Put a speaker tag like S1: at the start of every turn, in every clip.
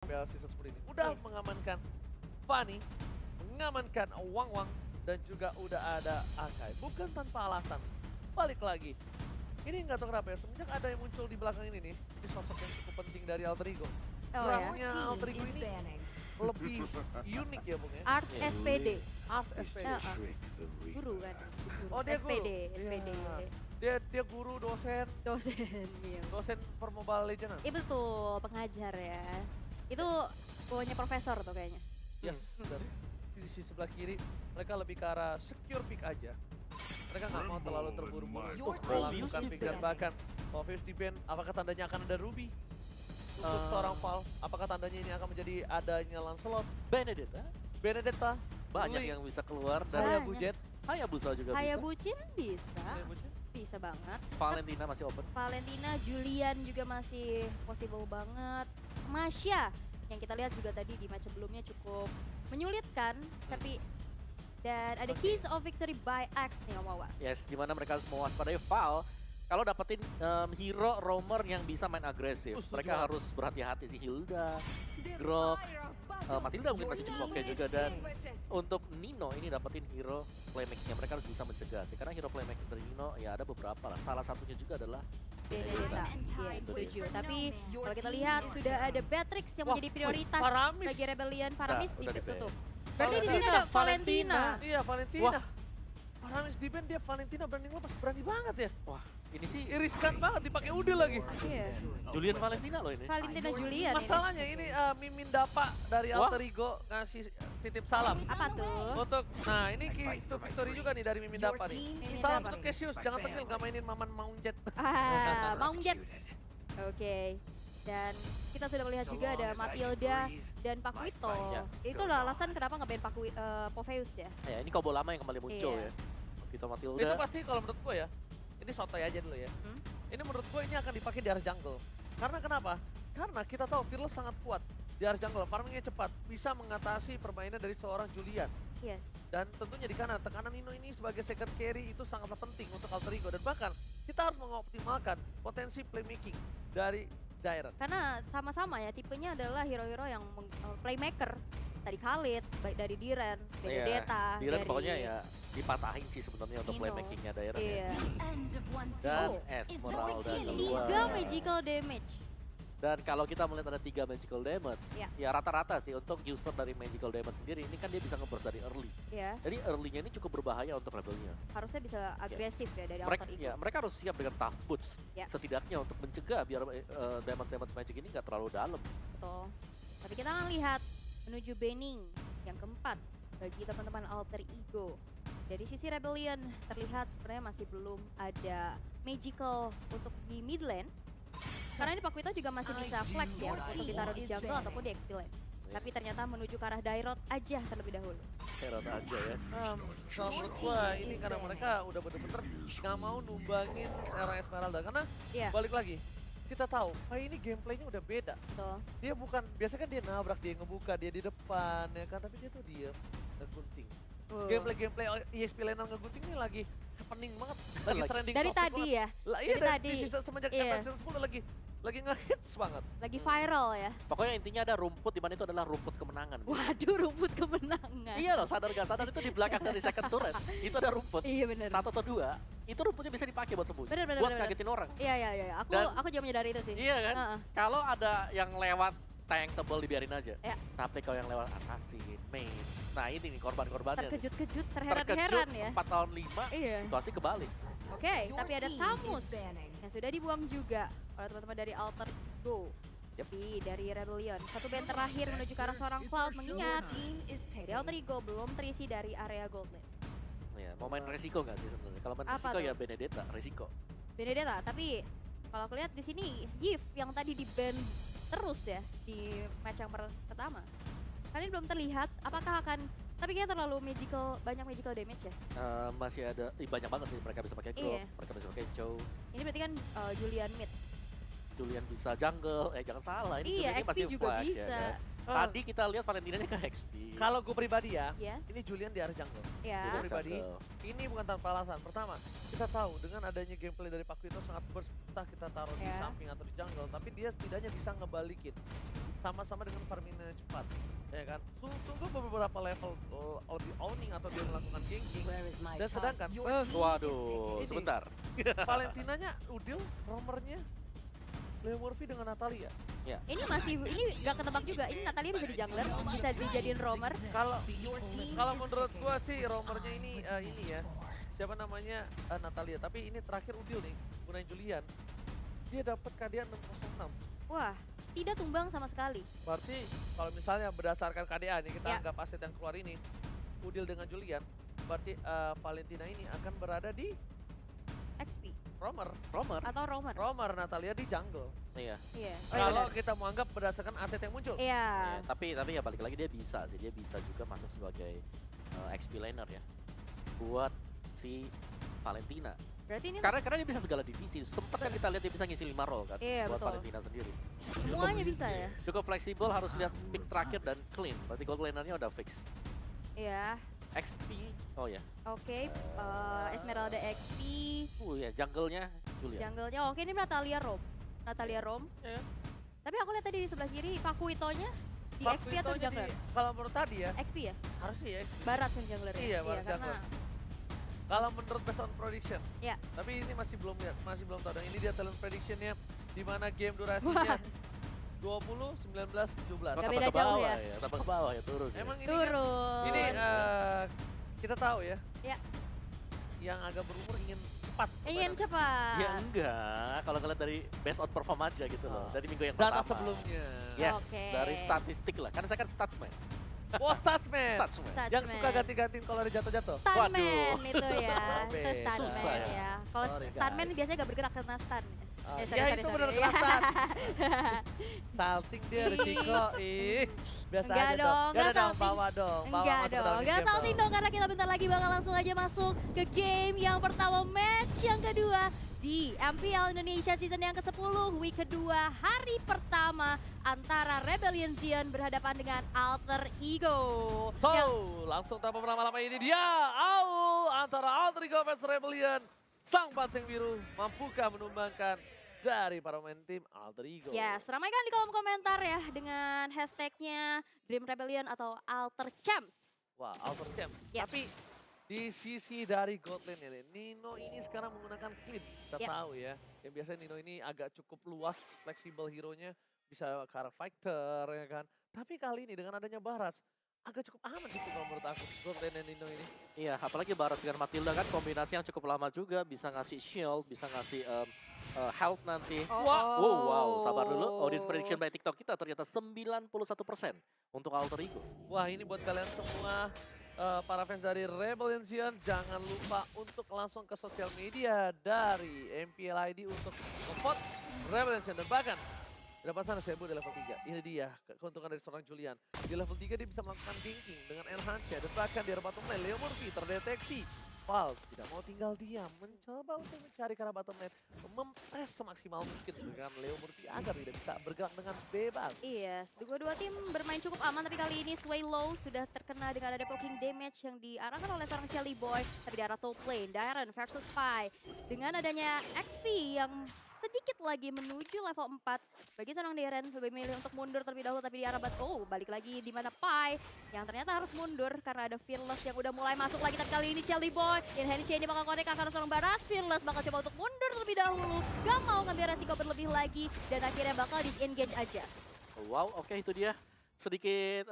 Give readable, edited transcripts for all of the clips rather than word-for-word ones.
S1: PL season 10 ini. Udah mengamankan Fanny, mengamankan Wang Wang, dan juga udah ada Akai. Bukan tanpa alasan. Balik lagi. Ini nggak tahu kenapa ya, semenjak ada yang muncul di belakang ini nih, ini sosok yang cukup penting dari Alter Ego. Geraknya Alter Ego ini lebih unik ya Bung ya.
S2: Ars SPD.
S1: Ars SPD.
S2: Guru kan.
S1: Oh dia
S2: SPD,
S1: guru?
S2: SPD.
S1: Iya. Dia guru, dosen,
S2: Dosen, iya.
S1: dosen per Mobile Legends.
S2: Iya betul, pengajar ya. Itu bawahnya profesor tuh kayaknya.
S1: Yes, dan di sisi sebelah kiri mereka lebih ke arah secure pick aja. Mereka nggak mau terlalu terburu-buru untuk melakukan pick dan bahkan Morpheus di ban, apakah tandanya akan ada Ruby? Untuk seorang Val, apakah tandanya ini akan menjadi adanya Lancelot? Benedetta?
S3: Banyak
S1: Luli,
S3: yang bisa keluar dari
S1: Hayabujet,
S3: Hayabusa juga bisa.
S2: Hayabuchin bisa.
S1: Hayabujet.
S2: Bisa banget.
S3: Valentina masih open.
S2: Valentina, Julian juga masih possible banget. Masya yang kita lihat juga tadi di match sebelumnya cukup menyulitkan, tapi dan ada Keys of Victory by Axe nih Om Wawa.
S3: Yes, dimana mereka harus mewaspadai Val. Kalau dapetin hero roamer yang bisa main agresif, mereka harus berhati-hati sih. Hilda, Grok, Matilda mungkin masih cukup oke juga. Dan untuk Nino ini dapetin hero playmaking-nya, mereka harus bisa mencegah sih. Karena hero playmaking dari Nino ya ada beberapa lah. Salah satunya juga adalah
S2: Benedetta, iya setuju. Tapi kalau kita lihat sudah ada Beatrix yang menjadi prioritas
S1: Paramis.
S2: bagi Rebellion. Paramis
S3: Udah
S2: ditutup.
S3: di-ban.
S2: Berarti di sini ada Valentina.
S1: Iya, Valentina. Paramis di ban, dia Valentina berani lepas, berani banget ya.
S3: wah, ini sih
S1: Iriskan banget dipakai Ude lagi.
S2: Iya.
S3: Julian Valentina loh ini.
S2: Valentina Julian ini.
S1: Masalahnya ini Mimin Dapa dari Alter Ego ngasih titip salam.
S2: Apa tuh?
S1: Untuk, nah ini Key to Victory juga nih dari Mimin Dapa nih.
S2: Mimin
S1: Salam
S2: Dapa.
S1: untuk Cassius, jangan tengil gak mainin Maman Maunjet.
S2: Maungjet. Oke. Dan kita sudah melihat juga ada Matilda dan Paquito.
S3: Ya.
S2: Itu lah alasan kenapa nge-ban Morpheus ya.
S3: Ya, ini combo lama yang kembali muncul
S2: Iya.
S3: ya. Kita Matilda.
S1: Itu pasti kalau menurut gue ya, ini sotoy aja dulu ya.
S2: Hmm?
S1: Ini menurut gue ini akan dipakai di arah jungle. Karena kenapa? Karena kita tahu Fearless sangat kuat di arah jungle. Farmingnya cepat, bisa mengatasi permainan dari seorang Julian.
S2: Yes.
S1: Dan tentunya di kanan, tekanan Nino ini sebagai second carry itu sangatlah penting untuk Alter Ego. Dan bahkan kita harus mengoptimalkan potensi playmaking dari Dairon.
S2: Karena sama-sama ya, tipenya adalah hero-hero yang playmaker. Tadi Khalid, baik dari Diren, Benedetta,
S3: Diren
S2: dari
S3: pokoknya ya dipatahin sih sebenarnya untuk
S2: Nino.
S3: playmakingnya Dairon ya.
S2: Iya.
S3: Dan
S2: Oh,
S3: Esmeralda keluar.
S2: 3 magical damage.
S3: Dan kalau kita melihat ada 3 magical damage,
S2: Ya.
S3: ya rata-rata sih untuk user dari magical damage sendiri ini kan dia bisa nge-burst dari early.
S2: Ya,
S3: Jadi early-nya ini cukup berbahaya untuk Rebellion.
S2: harusnya bisa agresif ya dari
S3: Mereka,
S2: Alter Ego.
S3: ya, mereka harus siap dengan tough boots
S2: Ya.
S3: setidaknya untuk mencegah biar damage magic ini nggak terlalu dalam.
S2: Betul. Tapi kita akan lihat menuju banning yang keempat bagi teman-teman Alter Ego. Dari sisi Rebellion terlihat sebenarnya masih belum ada magical untuk di mid lane. Karena ini Paquito juga masih bisa flex ya untuk ditaruh di jungle ataupun di XP lane. Tapi ternyata menuju ke arah Dairot aja terlebih dahulu.
S3: Heran aja ya.
S1: Kalau menurut gua ini karena mereka udah bener-bener nggak mau numbangin era Esmeralda. Karena
S2: Iya,
S1: balik lagi, kita tahu kayak ini gameplaynya udah beda.
S2: betul.
S1: Dia bukan, biasanya kan dia nabrak, dia ngebuka, dia di depan ya kan. Tapi dia tuh diem dan gunting. Gameplay ESP laner ngegunting ini lagi happening banget. Lagi trending
S2: Dari
S1: topik
S2: tadi
S1: banget.
S2: ya,
S1: Iya
S2: dari tadi.
S1: di semenjak
S2: Iya.
S1: season 10 lagi nge-hits banget.
S2: Lagi viral ya.
S3: Pokoknya intinya ada rumput di mana itu adalah rumput kemenangan.
S2: Waduh, rumput kemenangan.
S3: Iya loh, sadar gak sadar itu di belakang dari second turret. Itu ada rumput.
S2: Iya bener.
S3: Satu atau dua, itu rumputnya bisa dipakai buat sembunyi.
S2: Bener, bener,
S3: buat
S2: bener.
S3: ngagetin orang.
S2: Iya, iya, iya.
S3: Dan-
S2: Aku juga menyadari itu sih.
S3: Iya kan?
S2: Heeh.
S3: Kalau ada yang lewat tank tebel dibiarin aja.
S2: Ya.
S3: Tapi kalau yang lewat assassin, mage, nah ini nih korban-korbannya. nih.
S2: Terkejut-kejut, terheran-heran ya.
S3: 4 tahun 5,
S2: Iya.
S3: situasi kebalik.
S2: Oke, tapi ada Tamus yang sudah dibuang juga oleh teman-teman dari Alter Ego.
S3: Yep.
S2: Tapi dari Rebellion, satu band terakhir menuju ke arah seorang Cloud, mengingat dari Alter Ego belum terisi dari area gold lane.
S3: Ya, mau main resiko nggak sih sebenarnya? Kalau main
S2: Apa
S3: resiko
S2: tuh?
S3: ya Benedetta, resiko.
S2: Benedetta, tapi kalau aku lihat di sini Yif yang tadi di ban terus ya di match yang pertama. Kalian belum terlihat apakah akan, tapi kayaknya terlalu banyak magical damage ya.
S3: Masih ada, banyak banget sih mereka bisa pakai Grok,
S2: Iya.
S3: mereka bisa pakai Chow,
S2: Ini berarti kan Julian mid.
S3: Julian bisa jungle, jangan salah. Ini
S2: Iya,
S3: Julian
S2: XP
S3: masih
S2: juga
S3: flash,
S2: bisa.
S3: Ya kan? Tadi kita lihat Valentinanya ke XP.
S1: Kalau gue pribadi ya,
S2: Ya,
S1: ini Julian di arah jungle.
S2: ya.
S1: Gue pribadi,
S3: Jungle.
S1: ini bukan tanpa alasan. Pertama, kita tahu dengan adanya gameplay dari Paquito sangat burst, entah kita taruh di
S2: Ya.
S1: samping atau di jungle, tapi dia setidaknya bisa ngebalikin sama-sama dengan farmingnya cepat, ya kan? Tunggu beberapa level lebih owning atau dia melakukan ganking. Dan sedangkan,
S3: Waduh,
S1: Ini.
S3: sebentar.
S1: Valentinanya Udil, romernya Leo Murphy dengan Natalia.
S2: Ini gak ketebak juga. Ini Natalia bisa di jungler, bisa dijadiin roamer.
S1: Kalau menurut gua sih romernya ini ya. Siapa namanya Natalia, tapi ini terakhir Udil nih, gunain Julian. Dia dapat KDA 606.
S2: Wah, tidak tumbang sama sekali.
S1: Berarti kalau misalnya berdasarkan KDA nih, kita
S2: Ya.
S1: anggap aset yang keluar ini, Udil dengan Julian, berarti Valentina ini akan berada di
S2: XP
S1: romer.
S2: atau roamer.
S1: Romer, Natalia di jungle.
S3: Iya.
S2: Iya.
S1: Kalau kita mau anggap berdasarkan aset yang muncul.
S2: Iya.
S3: Tapi ya balik lagi dia bisa sih, dia bisa juga masuk sebagai XP laner ya. Buat si Valentina.
S2: Berarti ini
S3: Karena dia bisa segala divisi. Sempet kan kita lihat dia bisa ngisi 5 role kan
S2: Iya,
S3: buat
S2: betul.
S3: Valentina sendiri.
S2: semuanya bisa ya.
S3: Cukup fleksibel, harus lihat pick terakhir dan clean. Berarti gold lanernya udah fix.
S2: Iya.
S3: XP, oh ya.
S2: Oke, Esmeralda XP,
S3: Ya jungle-nya Julia.
S2: jungle-nya oke ini Natalia Rom.
S1: Ya.
S2: Tapi aku lihat tadi di sebelah kiri Pakuitonya di
S1: Pak
S2: XP atau
S1: Vitonya
S2: jungler?
S1: kalau menurut tadi ya,
S2: XP ya?
S1: harusnya ya XP.
S2: Barat sih jungler ya?
S1: Iya, barat
S2: karena
S1: jungler. Kalau menurut based on prediction.
S2: Ya.
S1: Tapi ini masih belum tahu. Dan ini dia talent predictionnya di mana game durasinya 20, 19, 17.
S2: Gak
S3: Tambah
S2: beda
S3: ke bawah
S2: jauh ya?
S3: Tambah ke bawah ya turun.
S1: Emang ini
S2: turun.
S1: ini kita tahu ya.
S2: Ya.
S1: Yang agak berumur ingin cepat.
S2: Ingin
S1: permainan.
S2: cepat.
S3: Ya enggak, kalau ngeliat dari based on perform aja gitu loh. Dari minggu yang
S1: Data
S3: pertama.
S1: sebelumnya.
S3: Yes,
S2: Oke.
S3: dari statistik lah. Kan saya kan statsman.
S1: Oh, Statsman.
S3: Statsman.
S1: Yang suka ganti-gantiin kalau ada jatuh-jatuh.
S2: Stuntman
S3: Waduh.
S2: itu ya.
S1: Waduh.
S2: Itu stuntman
S3: Susah ya.
S2: ya. Kalau
S1: Sorry,
S2: stuntman
S1: guys.
S2: biasanya gak bergerak karena stun.
S1: Ya itu benar kerasan. Salting dia ada Ciko. Ih, biasa
S2: Enggak
S1: aja
S2: dong,
S1: Gak
S2: enggak
S1: ada dong,
S2: salting.
S1: bawa dong. Bawa
S2: Enggak
S1: masuk ke
S2: dong,
S1: dalam
S2: enggak
S1: game
S2: salting dong karena kita bentar lagi bakal langsung aja masuk ke game yang pertama, match yang kedua di MPL Indonesia season yang ke-10, week kedua, hari pertama antara Rebellion Zion berhadapan dengan Alter Ego.
S1: So,
S2: Yang
S1: langsung tanpa berlama-lama ini dia antara Alter Ego vs Rebellion. Sang banteng biru mampukah menumbangkan dari para pemain tim Alter Ego?
S2: ya, ramaikan di kolom komentar ya dengan hashtagnya Dream Rebellion atau Alter Champs.
S1: Wah, Alter Champs.
S2: Ya.
S1: Tapi di sisi dari god lane ini, Nino ini sekarang menggunakan clean. Kita
S2: Ya.
S1: tahu ya, yang biasanya Nino ini agak cukup luas, fleksibel hero-nya. Bisa ke arah fighter ya kan. Tapi kali ini dengan adanya Baras, agak cukup aman gitu kalau menurut aku, god lane Nino ini.
S3: Iya, apalagi Barat dengan Matilda kan kombinasi yang cukup lama juga. Bisa ngasih shield, bisa ngasih health nanti. Wow, sabar dulu. Audience prediction by TikTok kita ternyata 91% untuk Alter Ego.
S1: Wah, ini buat kalian semua para fans dari Rebellion Zion, jangan lupa untuk langsung ke sosial media dari MPL ID untuk nge-vote Rebellion Zion. Dan bahkan di depan sana Sebu di level 3. Ini dia keuntungan dari seorang Julian. Di level 3 dia bisa melakukan ganking dengan enhance ya. Dan bahkan di arah bottom lane Leo Murphy terdeteksi. Val tidak mau tinggal diam, mencoba untuk mencari ke arah bottom lane, mempres semaksimal mungkin dengan Leo Murphy agar tidak bisa bergerak dengan bebas.
S2: Iya, dua tim bermain cukup aman, tapi kali ini Sway Low sudah terkena dengan ada poking damage yang diarahkan oleh seorang Shelly Boy. Tapi di arah top lane, Darren versus Pai. Dengan adanya XP yang sedikit lagi menuju level 4. Bagi seorang Darren lebih milih untuk mundur terlebih dahulu, tapi di arah balik lagi di mana Pai yang ternyata harus mundur karena ada Fearless yang udah mulai masuk lagi. Tapi kali ini Shelly Boy, in hand chain bakal connect ke arah seorang Baras. Fearless bakal coba untuk mundur terlebih dahulu, gak mau ngambil resiko berlebih lagi dan akhirnya bakal di-engage aja.
S3: Wow, oke itu dia sedikit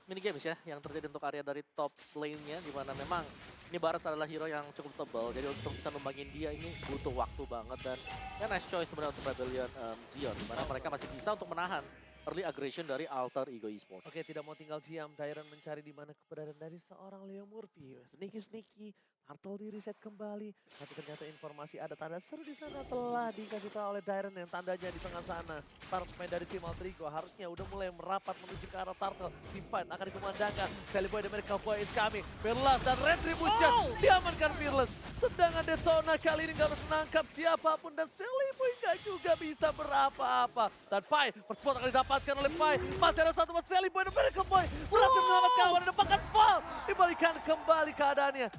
S3: mini games ya yang terjadi untuk area dari top lane-nya, di mana memang ini Barat adalah hero yang cukup tebal, jadi untuk bisa numbangin dia ini butuh waktu banget. Dan ya nice choice sebenarnya untuk Rebellion Zion, di mana mereka masih bisa untuk menahan early aggression dari Alter Ego Esports.
S1: Oke, tidak mau tinggal diam. Dairon mencari di mana keberadaan dari seorang Leo Murphy. Sneaky, Turtle di reset kembali. Tapi ternyata informasi ada tanda seru di sana telah dikasih tahu oleh Dairon yang tandanya di tengah sana. Para pemain dari tim Alter Ego harusnya udah mulai merapat menuju ke arah Turtle. Team fight akan dikumandangkan. Shelly Boy dan America Boy is coming. Fearless dan Retribution diamankan Fearless. Sedangkan Detona kali ini gak harus menangkap siapapun. Dan Shelly Boy gak juga bisa berapa-apa. Dan Pai, first spot akan didapatkan oleh Pai. Masih ada satu mas Shelly Boy dan America Boy berhasil menyelamatkan lawan dan bahkan fall. Dibalikan kembali keadaannya.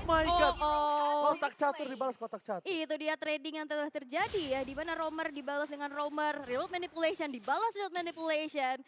S1: my god.
S2: Oh.
S1: Kotak catur dibalas kotak catur.
S2: Itu dia trading yang telah terjadi ya, di mana Roamer dibalas dengan Roamer, real manipulation dibalas real manipulation.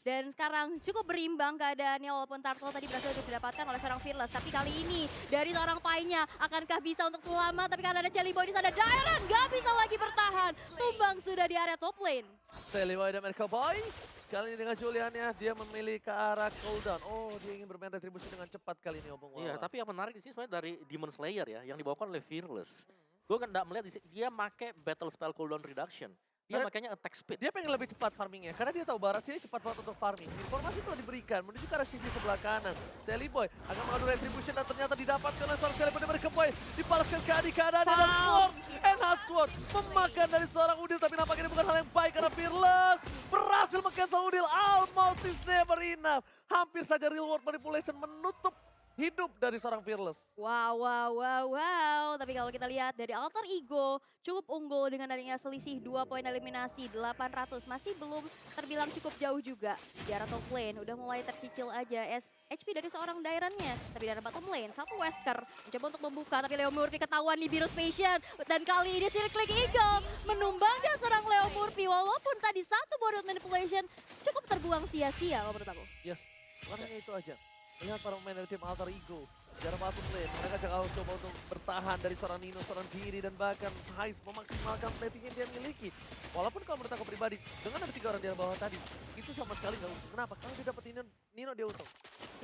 S2: Dan sekarang cukup berimbang keadaannya walaupun Turtle tadi berhasil didapatkan oleh seorang Fearless. Tapi kali ini dari seorang Pai-nya akankah bisa untuk selamat? Tapi karena ada Jelly Boy di sana, Dairon nggak bisa lagi bertahan. Tumbang sudah di area top lane.
S1: Jelly Boy dan Merkel Boy. Kali ini dengan Juliannya, dia memilih ke arah cooldown. Oh, dia ingin bermain retribusi dengan cepat kali ini, Opung.
S3: Iya, tapi yang menarik di sini sebenarnya dari Demon Slayer ya, yang dibawakan oleh Fearless. Gue kan nggak melihat di sini, dia make battle spell cooldown reduction. Dia makanya attack speed.
S1: Dia pengen lebih cepat farmingnya, karena dia tahu barat sini cepat banget untuk farming. Informasi telah diberikan menuju ke arah sisi sebelah kanan. Jelly Boy akan mengadu retribution dan ternyata didapatkan oleh seorang Jelly Boy dari Merkel Boy. Dibalaskan ke adik keadaan dan Sword. Enhanced Sword memakan dari seorang Udil, tapi nampaknya ini bukan hal yang baik karena Fearless berhasil meng-cancel Udil. Almost is never enough. Hampir saja real world manipulation menutup hidup dari seorang Fearless.
S2: Wow. Tapi kalau kita lihat dari Alter Ego cukup unggul dengan adanya selisih 2 poin eliminasi 800. Masih belum terbilang cukup jauh juga. Di arah top lane udah mulai tercicil aja HP dari seorang Dairon-nya. Tapi di arah bottom lane satu Wesker mencoba untuk membuka. Tapi Leo Murphy ketahuan di Virus Patient. Dan kali ini Circling Eagle menumbangkan seorang Leo Murphy. Walaupun tadi satu body manipulation cukup terbuang sia-sia kalau menurut aku.
S1: Yes, bukan hanya itu aja. Lihat para pemain dari tim Alter Ego. Jarak bottom lane, mereka jangan coba untuk bertahan dari seorang Nino, seorang Diri, dan bahkan Hais memaksimalkan plating yang dia miliki. Walaupun kalau menurut aku pribadi, dengan ada 3 orang di bawah tadi, itu sama sekali nggak untung. Kenapa? Kalau dia dapat Nino dia untung.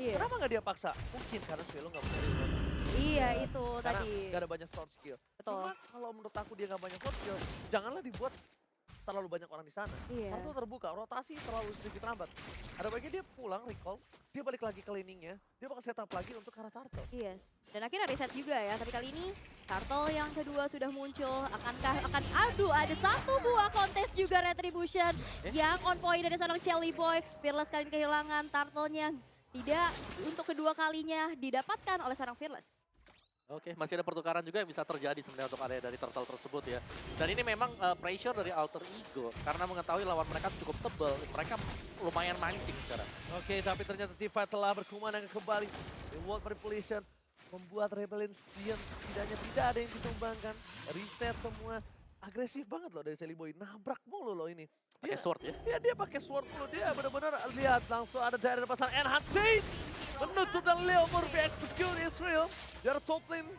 S2: Iya.
S1: Kenapa nggak dia paksa? Mungkin karena Svelo nggak punya real world.
S2: Iya itu
S1: Karena
S2: tadi.
S1: nggak ada banyak sword skill.
S2: Betul.
S1: Cuma kalau menurut aku dia nggak banyak sword skill, janganlah dibuat terlalu banyak orang di sana.
S2: Iya.
S1: Karena itu terbuka, rotasi terlalu sedikit lambat. Ada baiknya dia pulang, recall, dia balik lagi ke laningnya, dia bakal setup lagi untuk ke arah Turtle.
S2: Yes. Dan akhirnya reset juga ya. Tapi kali ini Turtle yang kedua sudah muncul. Akan ada satu buah kontes juga Retribution yang on point dari seorang Jelly Boy. Fearless kali ini kehilangan Turtle-nya. Tidak untuk kedua kalinya didapatkan oleh seorang Fearless.
S3: Oke, masih ada pertukaran juga yang bisa terjadi sebenarnya untuk area dari Turtle tersebut ya. Dan ini memang pressure dari Alter Ego karena mengetahui lawan mereka cukup tebal, mereka lumayan mancing sekarang.
S1: Oke, tapi ternyata Tifa telah berkumandang kembali. Reward manipulation membuat Rebellion yang tidak ada yang ditumbangkan. Reset semua. Agresif banget loh dari Jelly Boy, nabrak mulu loh ini.
S3: Pakai sword ya.
S1: Iya, dia pakai sword mulu, dia benar-benar lihat langsung ada dari pasang Enhanced Change. Menutup dan Leo Murphy execute Israel. Dari top lane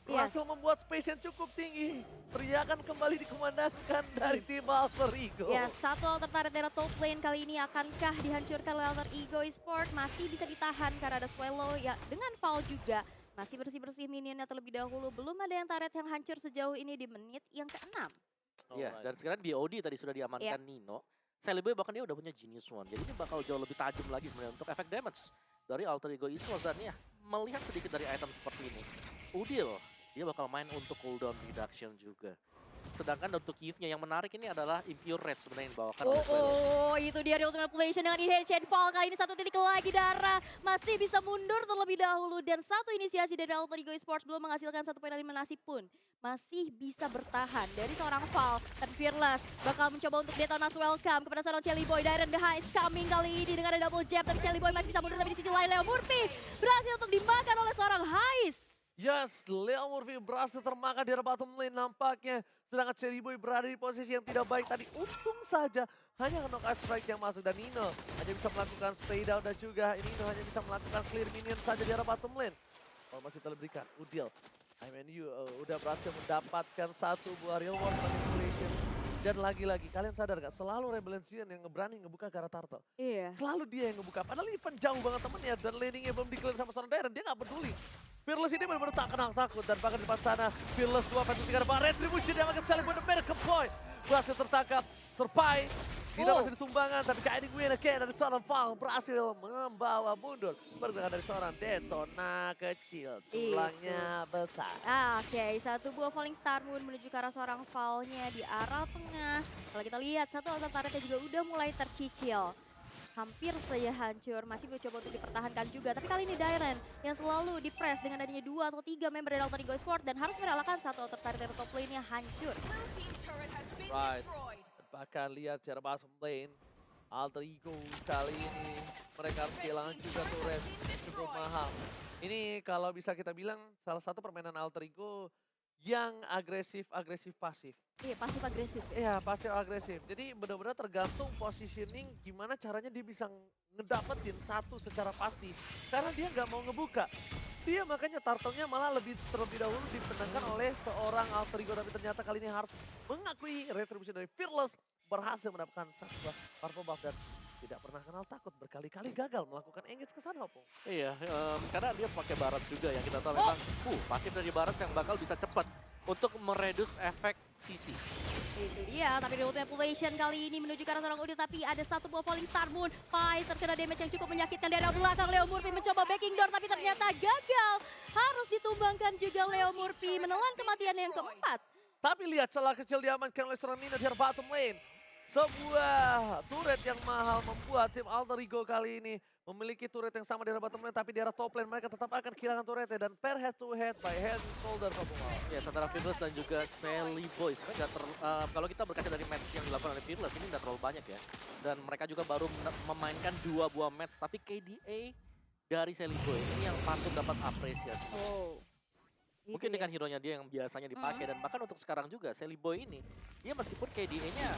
S1: berhasil membuat space yang cukup tinggi. Teriakan kembali dikumandangkan dari tim Alter Ego.
S2: Ya, satu alter turret dari top lane kali ini akankah dihancurkan oleh Alter Ego Esport? Masih bisa ditahan karena ada Swallow ya dengan Val juga. Masih bersih-bersih minionnya terlebih dahulu. Belum ada yang turret yang hancur sejauh ini di menit yang ke-6.
S3: Iya, dan sekarang BOD tadi sudah diamankan Nino. Celebi bahkan dia udah punya Genius One. Jadi ini bakal jauh lebih tajam lagi sebenarnya untuk efek damage dari Alter Ego Esports. Dan ya, melihat sedikit dari item seperti ini. Udil, dia bakal main untuk cooldown reduction juga. Sedangkan untuk Eve-nya yang menarik ini adalah Impure Red sebenarnya yang dibawakan oleh Swallow.
S2: Oh, itu dia real manipulation dengan Inherent Fall. Kali ini 1 titik lagi Dara. Masih bisa mundur terlebih dahulu. Dan satu inisiasi dari Alter Ego Esports belum menghasilkan 1 poin eliminasi pun. Masih bisa bertahan dari seorang Val. Dan Fearless bakal mencoba untuk Detonas welcome kepada seorang Jelly Boy. Dairon the High is coming kali ini dengan ada double jab. Tapi Jelly Boy masih bisa mundur, tapi di sisi lain Leo Murphy berhasil untuk dimakan oleh seorang Hais.
S1: Yes, Leo Murphy berhasil termakan di bottom lane nampaknya. Sedangkan Jelly Boy berada di posisi yang tidak baik tadi. Untung saja hanya knockout strike yang masuk. Dan Nino hanya bisa melakukan spray down dan juga Nino hanya bisa melakukan clear minion saja di bottom lane. Kalau masih terberikan, Udil, IMNU udah berhasil mendapatkan 1 buah real world manipulation. Dan lagi-lagi, kalian sadar gak? Selalu Rebellion yang berani ngebuka ke arah Turtle.
S2: Iya.
S1: Selalu dia yang ngebuka. Padahal even jauh banget temennya. Dan laningnya belum di-clear sama seorang Dairon. Dia gak peduli. Fearless ini benar-benar tak kenal takut. Dan bahkan di depan sana, Fearless 2 versus 3 depan. Retribution yang akan sekali buat Merkel Boy. Berhasil tertangkap. Serpai. Tidak masih ditumbangan. Tapi guiding win again dari seorang Val. Berhasil membawa mundur. Pergerakan dari seorang Detona kecil. Tulangnya besar.
S2: Oke, 1 buah Falling Star Moon menuju ke arah seorang Val-nya di arah tengah. Kalau kita lihat, 1 altar turretnya juga udah mulai tercicil. Hampir saja hancur, masih mencoba untuk dipertahankan juga. Tapi kali ini Dairon yang selalu di-press dengan adanya 2 atau 3 member dari Alter Ego Esports dan harus merelakan 1 altar turret dari top lane-nya hancur.
S1: Right. Bahkan lihat cara bottom lane. Alter Ego kali ini mereka harus kehilangan juga turret cukup mahal. Ini kalau bisa kita bilang salah satu permainan Alter Ego yang agresif pasif.
S2: Iya, pasif agresif.
S1: Iya, pasif agresif. Jadi benar-benar tergantung positioning gimana caranya dia bisa ngedapetin satu secara pasti. Karena dia nggak mau ngebuka. Dia makanya turtle-nya malah terlebih dahulu dipenangkan oleh seorang Alter Ego. Tapi ternyata kali ini harus mengakui retribution dari Fearless berhasil mendapatkan satu purple buff dan tidak pernah kenal takut, berkali-kali gagal melakukan engage ke sana, Opung.
S3: Iya, karena dia pakai Barat juga yang kita tahu memang pasif dari Barat yang bakal bisa cepat untuk meredus efek CC.
S2: Itu dia, tapi remote manipulation kali ini menuju ke arah seorang Udil, tapi ada satu buah Falling Star Moon. Pai terkena damage yang cukup menyakitkan dari arah belakang. Leo Murphy mencoba backing door, tapi ternyata gagal. Harus ditumbangkan juga Leo Murphy, menelan kematian yang keempat.
S1: Tapi lihat celah kecil diamankan oleh seorang Nina di arah bottom lane. Sebuah turret yang mahal membuat tim Alter Ego kali ini memiliki turret yang sama di arah bottom lane, tapi di arah top lane mereka tetap akan kehilangan turretnya dan pair head to head by head and shoulder.
S3: Ya, antara Fearless dan juga Sally Boy. Sebenarnya kalau kita berkaca dari match yang dilakukan oleh Fearless ini nggak terlalu banyak ya. Dan mereka juga baru memainkan 2 buah match, tapi KDA dari Sally Boy ini yang patut dapat apresiasi. Mungkin dengan hero-nya dia yang biasanya dipakai dan bahkan untuk sekarang juga Sally Boy ini dia meskipun KDA-nya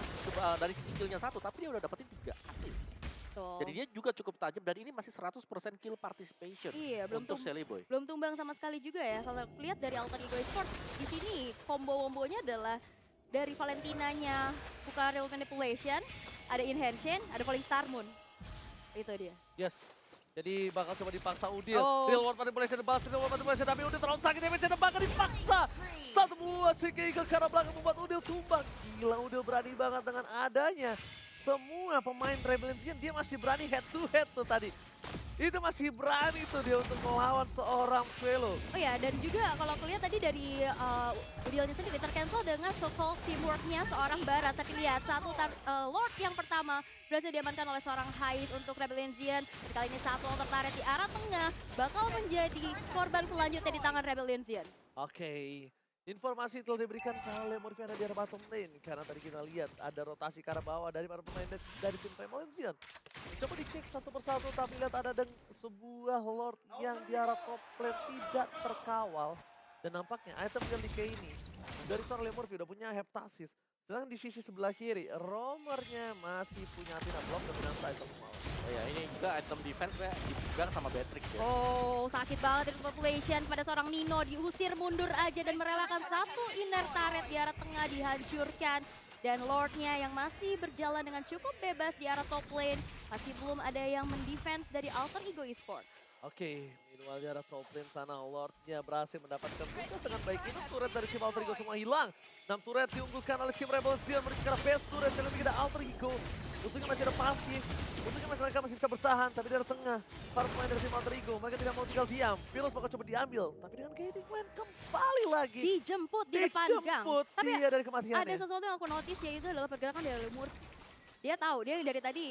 S3: dari sisi kill-nya 1 tapi dia udah dapetin 3 assist. Jadi dia juga cukup tajam dan ini masih 100% kill participation untuk Sally Boy.
S2: Belum tumbang sama sekali juga ya. Kalau lihat dari Alter Ego Esports di sini combo-wombonya adalah dari Valentinanya buka real manipulation, ada Inhension, ada Falling Star Moon. Itu dia.
S1: Yes. Jadi bakal coba dipaksa Udil. Real world manipulation dibahas, real world manipulation tapi Udil terlalu sakit damage dan bakal dipaksa. Satu buah si Eagle karena belakang membuat Udil tumbang. Gila, Udil berani banget dengan adanya semua pemain Rebellion, dia masih berani head to head tuh tadi. Itu masih berani tuh dia untuk melawan seorang Velo.
S2: Oh ya, dan juga kalau aku lihat tadi dari Udilnya sendiri tercancel dengan so-called teamwork-nya seorang Barat. Tapi lihat, satu Lord yang pertama berhasil diamankan oleh seorang Hais untuk Rebellion. Kali ini satu tertarik di arah tengah bakal menjadi korban selanjutnya di tangan Rebellion.
S1: Oke. Informasi telah diberikan oleh Murphy ada di arah bottom lane. Karena tadi kita lihat ada rotasi ke arah bawah dari para pemain dari tim Rebellion. Coba dicek satu persatu, tapi lihat ada sebuah Lord yang di arah top lane tidak terkawal. Dan nampaknya item yang di ini dari seorang Murphy udah punya Heptasis. Sedang di sisi sebelah kiri, Romernya masih punya Athena Block dominasi item mau.
S3: Oh ya, ini juga item defense dipegang sama Beatrix ya.
S2: Oh, sakit banget itu population pada seorang Nino, diusir mundur aja dan merelakan satu inner turret di arah tengah dihancurkan. Dan Lordnya yang masih berjalan dengan cukup bebas di arah top lane, masih belum ada yang mendefense dari Alter Ego Esports.
S1: Oke, minimal di arah top lane sana Lordnya berhasil mendapatkan tugas dengan baik. Itu turret dari tim Alter Ego semua hilang. 6 turret diunggulkan oleh tim Rebellion, mereka sekarang best turret dan lebih ada Alter Ego. Untungnya masih ada pasif, untungnya mereka masih bisa bertahan, tapi dari tengah para pemain dari tim Alter Ego, mereka tidak mau tinggal diam. Virus bakal coba diambil, tapi dengan Katie Gwen kembali lagi.
S2: Dijemput di depan gang. Tapi
S1: dia dari kematiannya.
S2: Ada sesuatu yang aku notice yaitu adalah pergerakan dari Murphy. Dia tahu, dia dari tadi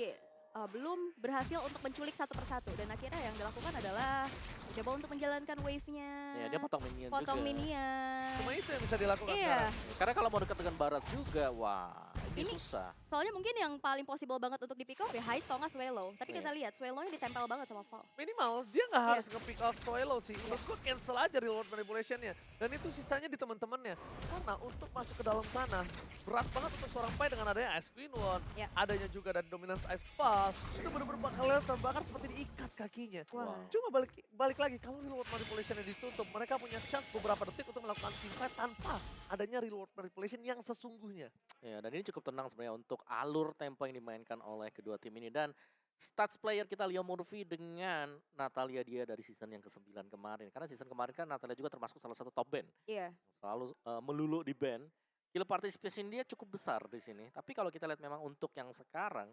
S2: belum berhasil untuk menculik satu persatu. Dan akhirnya yang dilakukan adalah mencoba untuk menjalankan wave-nya.
S3: Ya, dia potong minion
S2: potong
S3: juga.
S2: minion.
S1: Cuma itu yang bisa dilakukan
S2: Iya.
S1: sekarang.
S3: Karena kalau mau dekat dengan Barat juga, wah ini susah.
S2: Soalnya mungkin yang paling possible banget untuk di pick off ya Hais kalau nggak Swallow. Tapi kita lihat Swallow-nya ditempel banget sama Val.
S1: Minimal dia nggak harus nge-pick off Swallow sih. Menurut gue cancel aja reward manipulation-nya. Dan itu sisanya di teman-temannya. Karena untuk masuk ke dalam sana, berat banget untuk seorang Pai dengan adanya Ice Queen One.
S2: Ya.
S1: Adanya juga dari Dominance Ice Path. Itu bener-bener bakal terbakar seperti diikat kakinya.
S2: Wah.
S1: Cuma balik lagi, kalau reward manipulation-nya ditutup, mereka punya chance beberapa detik untuk melakukan teamfight tanpa adanya reward manipulation yang sesungguhnya.
S3: Ya, dan ini cukup tenang sebenarnya untuk alur tempo yang dimainkan oleh kedua tim ini. Dan stats player kita Leo Murphy dengan Natalia dia dari season yang ke-9 kemarin. Karena season kemarin kan Natalia juga termasuk salah satu top band.
S2: Iya.
S3: Selalu melulu di band. Kill participation dia cukup besar di sini. Tapi kalau kita lihat memang untuk yang sekarang,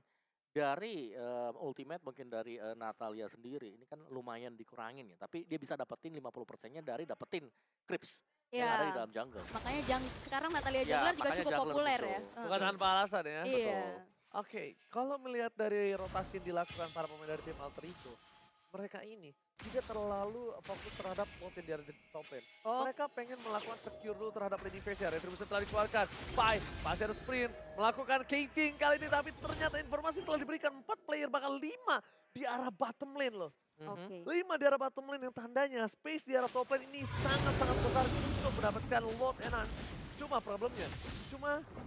S3: dari ultimate mungkin dari Natalia sendiri, ini kan lumayan dikurangin ya. Tapi dia bisa dapetin 50%-nya dari dapetin creeps. Yang ada di dalam jungle.
S2: Makanya sekarang Natalia Jungler juga cukup populer ya.
S1: Bukan tanpa alasan ya.
S2: Iya.
S1: Oke, kalau melihat dari rotasi yang dilakukan para pemain dari tim Alter Ego, mereka ini tidak terlalu fokus terhadap point yang ada di top lane.
S2: Oh,
S1: Mereka pengen melakukan secure dulu terhadap lane phase ya. Retribution telah dikeluarkan. Pai, masih ada sprint. Melakukan gating kali ini. Tapi ternyata informasi telah diberikan 4 player bahkan 5 di arah bottom lane loh.
S2: oke.
S1: 5 di arah bottom lane yang tandanya space di arah top lane ini sangat-sangat besar untuk mendapatkan Lord Enan. Cuma problemnya,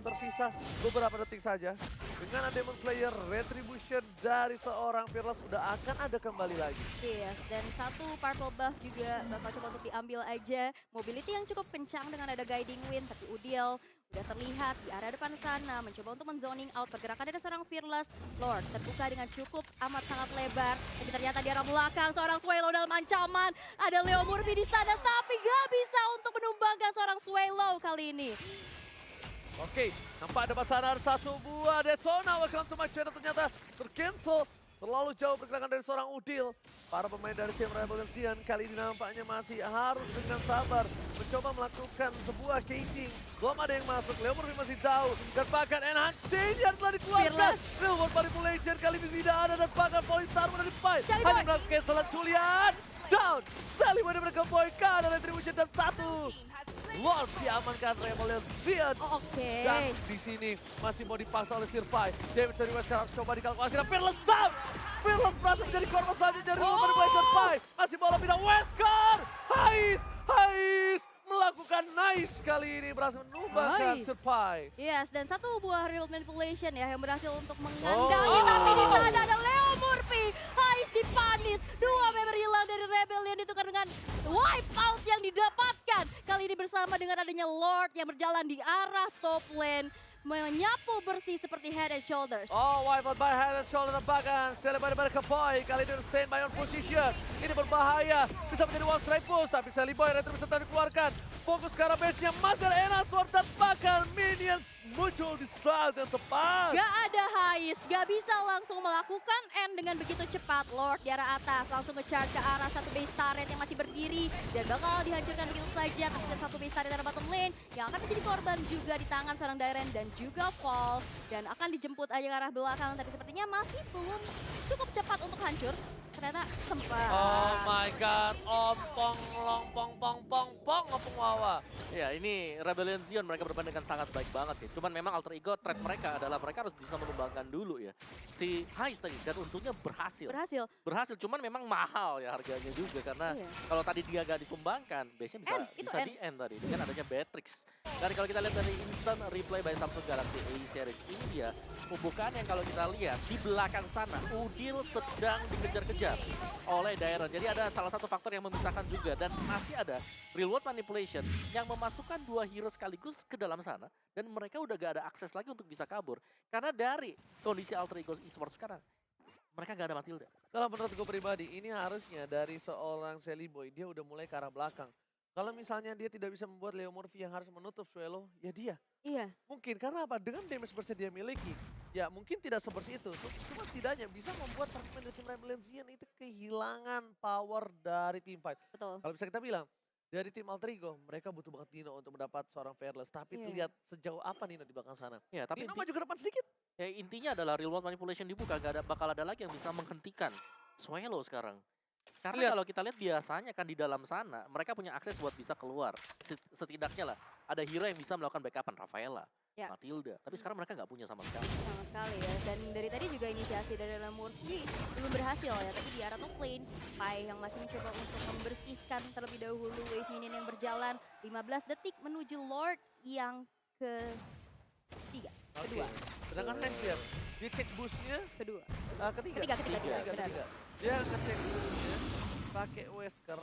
S1: tersisa beberapa detik saja. Dengan ada Demon Slayer, Retribution dari seorang Fearless udah akan ada kembali lagi.
S2: Yes, dan satu purple buff juga bakal coba untuk diambil aja. Mobility yang cukup kencang dengan ada guiding wind, tapi Udyl udah terlihat di area depan sana mencoba untuk menzoning out pergerakan dari seorang Fearless. Lord terbuka dengan cukup amat sangat lebar, tapi ternyata di arah belakang seorang Swallow dalam ancaman. Ada Leo Murphy di sana, tapi gak bisa untuk menumbangkan seorang Swallow kali ini.
S1: Oke, nampak depan sana ada satu buah detona. Welcome to my channel, ternyata tercancel. Terlalu jauh pergerakan dari seorang Udyl. Para pemain dari tim Rebellion Sion kali ini nampaknya masih harus dengan sabar mencoba melakukan sebuah gating. Belum ada yang masuk, Leo Murphy masih tahu. Dan bahkan NHC yang telah dikeluarkan. Real World Manipulation kali ini tidak ada dan bahkan Polystar dari fight. Hanya melakukan cancelan Julian. Down, Sally Boy diberikan boy ada Retribution dan satu. Lord diamankan Rebellion Sion.
S2: Oke.
S1: Dan di sini masih mau dipaksa oleh Sirpai. David dari Wesker harus coba dikalkulasi. Dan Fearless down. Fearless berhasil menjadi korban selanjutnya dari Lord Manipulation Pai. Masih bola pindah Wesker. Hais melakukan nice kali ini berhasil menumbangkan Sirpai.
S2: Yes, dan satu buah real manipulation ya yang berhasil untuk mengandangi, tapi di sana ada Leo Murphy. Hais dipanis, 2 member hilang dari Rebellion ditukar dengan wipe out yang didapatkan. Kali ini bersama dengan adanya Lord yang berjalan di arah top lane. Menyapu bersih seperti Head and Shoulders.
S1: Oh, wipe out by Head and Shoulders bahkan Sally Boy ke Boy. Kali ini stand by on position. Ini berbahaya, bisa menjadi one strike push. Tapi Sally Boy Retribution tadi dikeluarkan. Fokus ke arah base-nya, masih ada Enan Sword dan bahkan minions muncul di saat yang tepat.
S2: Gak ada Hais, gak bisa langsung melakukan end dengan begitu cepat. Lord di arah atas langsung nge-charge ke arah satu base turret yang masih berdiri dan bakal dihancurkan begitu saja. Tapi satu base turret dari bottom lane yang akan menjadi korban juga di tangan seorang Dairen dan juga Fall dan akan dijemput aja ke arah belakang. Tapi sepertinya masih belum cukup cepat untuk hancur. Ternyata sempat.
S1: Oh my god, ompong lompong pong pong pong ngopong wawa.
S3: Ya ini Rebellion Sion mereka bermain dengan sangat baik banget sih. Cuman memang alter ego threat mereka adalah mereka harus bisa menumbangkan dulu ya. Si Hais tadi dan untungnya berhasil. Berhasil, cuman memang mahal ya harganya juga karena kalau tadi dia gak ditumbangkan, base-nya bisa di-end tadi dengan adanya Beatrix. Dan kalau kita lihat dari instant replay by Samsung Galaxy A series ini dia pembukaan yang kalau kita lihat di belakang sana Udyl sedang dikejar-kejar oleh Dairen. Jadi ada salah satu faktor yang memisahkan juga dan masih ada Real World Manipulation yang memasukkan 2 hero sekaligus ke dalam sana dan mereka udah gak ada akses lagi untuk bisa kabur karena dari kondisi alter ego esports sekarang mereka gak ada Matilda.
S1: Kalau menurut gue pribadi ini harusnya dari seorang Sally Boy dia udah mulai ke arah belakang. Kalau misalnya dia tidak bisa membuat Leo Murphy yang harus menutup Swallow, ya dia.
S2: Iya.
S1: Mungkin karena apa? Dengan damage burst dia miliki, ya mungkin tidak sebersih itu. Cuma setidaknya bisa membuat pemain dari tim Rebellion Sion itu kehilangan power dari team fight.
S2: Betul.
S1: Kalau bisa kita bilang, dari tim Alter Ego, mereka butuh banget Nino untuk mendapat seorang Fearless. Tapi lihat sejauh apa Nino di belakang sana.
S3: Ya, tapi
S1: Nino maju ke depan sedikit.
S3: Ya intinya adalah Real World Manipulation dibuka, bakal ada lagi yang bisa menghentikan Swallow sekarang. Karena kalau kita lihat biasanya kan di dalam sana mereka punya akses buat bisa keluar. Setidaknya lah ada hero yang bisa melakukan backupan Rafaela, Matilda. Tapi sekarang mereka nggak punya sama sekali.
S2: Sama sekali ya. Dan dari tadi juga inisiasi dari Leo Murphy belum berhasil ya. Tapi di arah top lane, Pai yang masih mencoba untuk membersihkan terlebih dahulu wave minion yang berjalan. 15 detik menuju Lord yang kedua.
S1: Sedangkan Heinz lihat, dia cek boostnya ketiga. Dia ngecek boostnya pakai Wesker.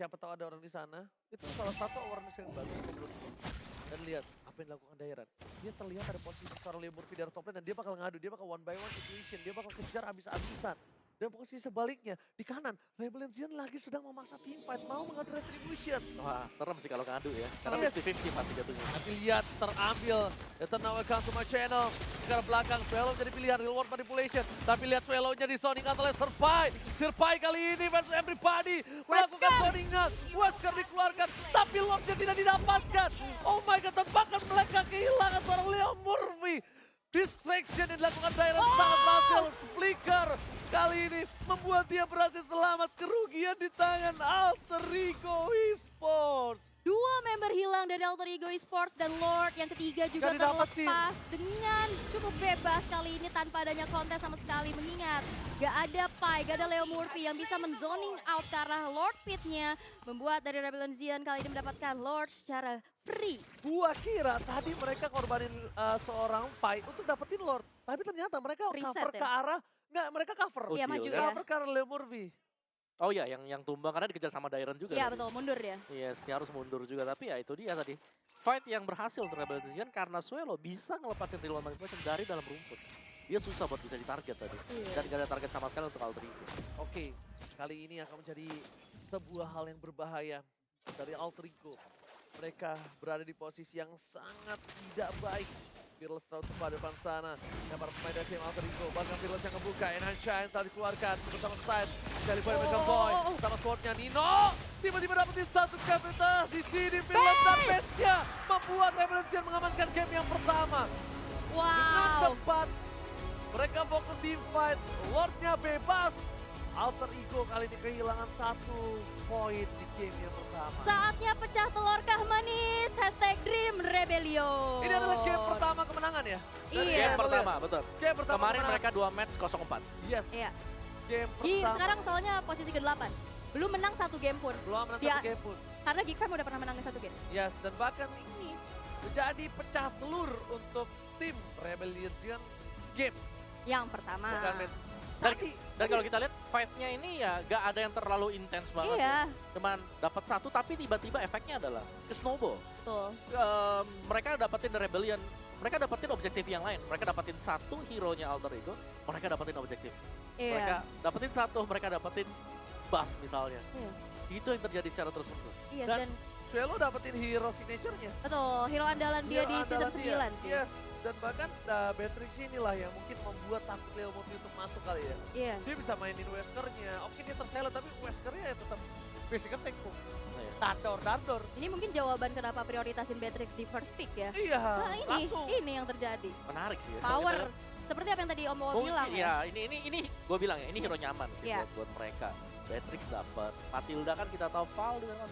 S1: Siapa tahu ada orang di sana. Itu salah satu awareness yang bagus menurutku. Dan lihat apa yang dilakukan Dairen. Dia terlihat ada posisi seorang Leo Murphy dari top lane dan dia bakal ngadu. Dia bakal one by one situation. Dia bakal kejar habis-habisan. Dan posisi sebaliknya, di kanan, Rebellion Sion lagi sedang memaksa team fight, mau mengadu Retribution.
S3: Wah, serem sih kalau ngadu ya. Karena 50-50 pasti jatuhnya.
S1: Tapi lihat, terambil. Eternal welcome to my channel. Ke belakang, Swallow jadi pilihan, Real World Manipulation. Tapi lihat Swallow-nya di zoning out oleh Sirpai. Sirpai kali ini versus everybody. Melakukan zoning out. Wesker dikeluarkan, tapi Lord-nya tidak didapatkan. Oh my god, bahkan mereka kehilangan seorang Leo Murphy. Distraction yang dilakukan Dairon sangat berhasil. Flicker kali ini membuat dia berhasil selamat. Kerugian di tangan Alter Ego Esports.
S2: Dua member hilang dari Alter Ego Esports dan Lord yang ketiga juga
S1: Gak didapetin.
S2: terlepas dengan cukup bebas kali ini tanpa adanya kontes sama sekali. Mengingat gak ada Pai, gak ada Leo Murphy yang bisa menzoning out ke arah Lord Pit-nya. Membuat dari Rebellion Xian kali ini mendapatkan Lord secara free.
S1: Gua kira tadi mereka korbanin seorang Pai untuk dapetin Lord. Tapi ternyata mereka
S2: Reset
S1: cover
S2: ya?
S1: ke arah, nggak mereka cover.
S3: Oh,
S2: Iya
S3: deal,
S2: maju
S3: ya?
S2: ya.
S1: Cover ke arah Leo Murphy.
S3: Oh iya, yang tumbang karena dikejar sama Dairon juga.
S2: Iya
S3: tadi.
S2: betul, mundur ya.
S3: Yes, dia harus mundur juga. Tapi ya itu dia tadi. Fight yang berhasil untuk Rebellion Xian karena Suelo bisa ngelepasin Real Manipulation dari dalam rumput. Dia susah buat bisa ditarget tadi.
S2: Iya.
S3: Dan gak ada target sama sekali untuk Alter Ego.
S1: Oke, kali ini akan menjadi sebuah hal yang berbahaya dari Alter Ego. Mereka berada di posisi yang sangat tidak baik. Fearless terlalu tepat depan sana. Yang para pemain dari tim Alter Ego. Bahkan Fearless yang ngebuka. Enhanshine telah dikeluarkan bersama Side. California Megan Boy sama swordnya Nino. Tiba-tiba dapetin satu kapita. Di sini Fearless dan Best-nya membuat Rebellion mengamankan game yang pertama. Dengan
S2: Wow.
S1: cepat. Mereka fokus di fight. Lordnya bebas. Alter Ego kali ini kehilangan 1 poin di game yang pertama.
S2: Saatnya pecah telurkah manis. Hashtag Dream Rebellion.
S1: Ini adalah game pertama kemenangan ya? Dari
S2: Iya.
S3: Game
S1: Rebellion.
S3: pertama, betul.
S1: Game pertama
S3: Kemarin
S1: kemenangan.
S3: mereka 2 match 0-4.
S1: Yes,
S2: Iya.
S1: game
S2: Di
S1: pertama.
S2: sekarang soalnya posisi ke-8. Belum menang satu game pun.
S1: Belum menang
S2: Dia-
S1: satu game pun.
S2: Karena Geek Fam udah pernah menangin satu game.
S1: Yes, dan bahkan ini menjadi pecah telur untuk tim Rebellion game.
S2: Yang pertama.
S1: Bukan main.
S3: Dan,
S1: Tadi-
S3: dan kalau kita lihat fight-nya ini ya gak ada yang terlalu intens banget.
S2: Iya,
S3: Ya. Cuman dapat 1 tapi tiba-tiba efeknya adalah ke snowball.
S2: betul.
S3: Mereka dapetin The Rebellion, mereka dapetin objektif yang lain. Mereka dapetin 1 hero-nya Alter Ego, mereka dapetin objektif. Mereka
S2: Iya.
S3: dapetin 1, mereka dapetin buff misalnya.
S2: Iya.
S3: Itu yang terjadi secara terus-menerus.
S2: Iya,
S1: Dan-
S2: dan
S1: Suelo dapetin hero signature-nya.
S2: betul, hero andalan dia di
S1: Hero
S2: season
S1: andalan dia.
S2: 9 sih.
S1: Yes, dan bahkan Beatrix inilah yang mungkin membuat takut Leo Murphy untuk masuk kali ya.
S2: Iya.
S1: Dia bisa mainin Wesker-nya. Oke dia tersilent tapi Wesker-nya ya tetap basicnya tank kok.
S3: Iya.
S1: Dador.
S2: Ini mungkin jawaban kenapa prioritasin Beatrix di first pick ya.
S1: Iya,
S2: Nah,
S1: langsung.
S2: ini yang terjadi.
S3: Menarik sih ya. Kalau
S2: Power.
S3: kita lihat,
S2: Seperti apa yang tadi Om Wawa
S3: mungkin
S2: bilang ya.
S3: ya, ini gue bilang ya, ini hero nyaman sih
S2: Iya.
S3: buat mereka. Beatrix dapat, Matilda kan kita tahu Val dengan